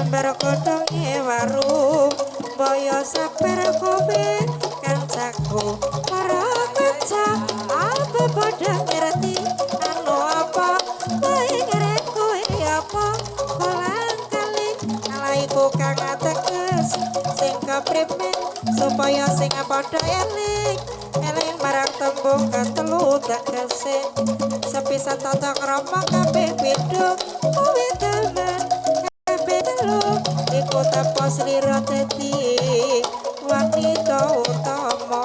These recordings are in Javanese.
Sembara kodhonge warung boyo saper kowe kancaku para kanca apa padha ngerti anu apa wae ngerek kowe apa kolang kali alaiku kang ateges sing kaprimen supaya sing padha eling eling marang tembung katelu tegese sepisan tata krama kabeh beda kowe temen kabeh telu iku tapa slira dadi wanita utama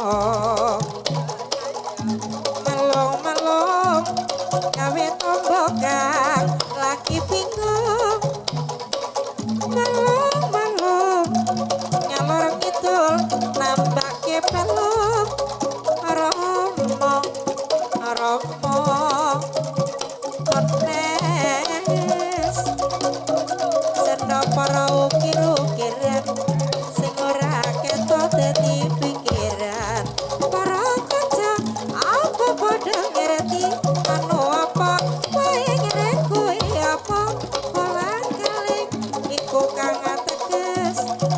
melong-melong gawe tombo kang lagi bingung melong-melong nyalor kidul nambake peluk romo romo kones senda para ukir-ukiran sing ora ketok dadi pikiran para kanca apa padha ngerti anu apa wae ngerek kowe apa kolang kaling iku kang ateges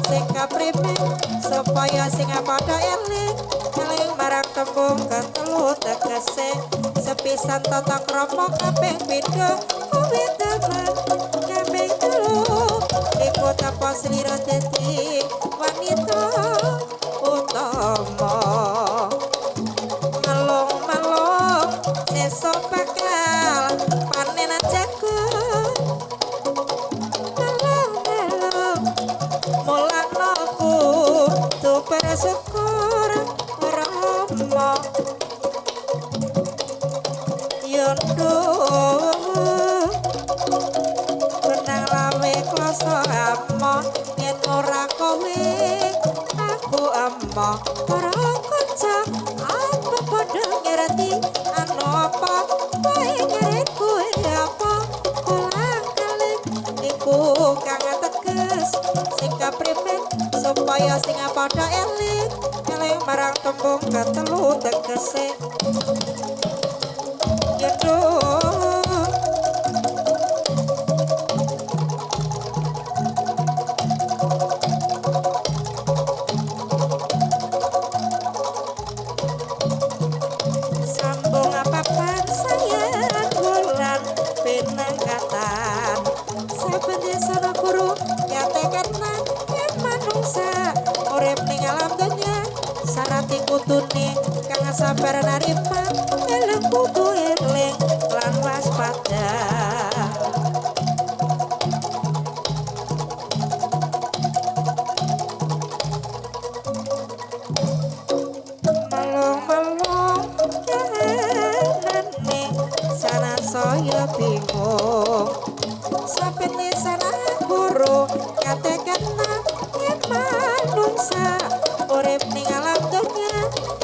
sing kaprimen supaya sing padha eling eling marang tembung katelu tegese sepisan tata krama kabeh beda kowe temen kabeh telu iku tapa slira dadi wanita utama melong-melong sesuk bakal panen jagung melong-melong mulang aku tuh bersyukur Rama yondo benang lawe kloso amo yen ora kowe aku amo para kanca apa padha ngerti anu apa wae ngerek kowe apa kolang kaling iku kang ateges sing kaprimen supaya sing padha eling eling marang tembung katelu tegese yedo sambung apa-apa sayang bulan penangkatan saben desa guru nyatekan nang manungsa urip ning alam donya syarat kudune kang sabar narima eling kudu eling lan waspada melong-melong janane sana saya bingung saben sana guru katekan yen manungsa urip ning alam donya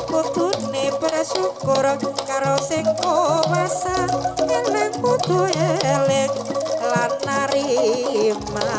kudune bersyukur karo sing kuwasa eling kudu eling lan narima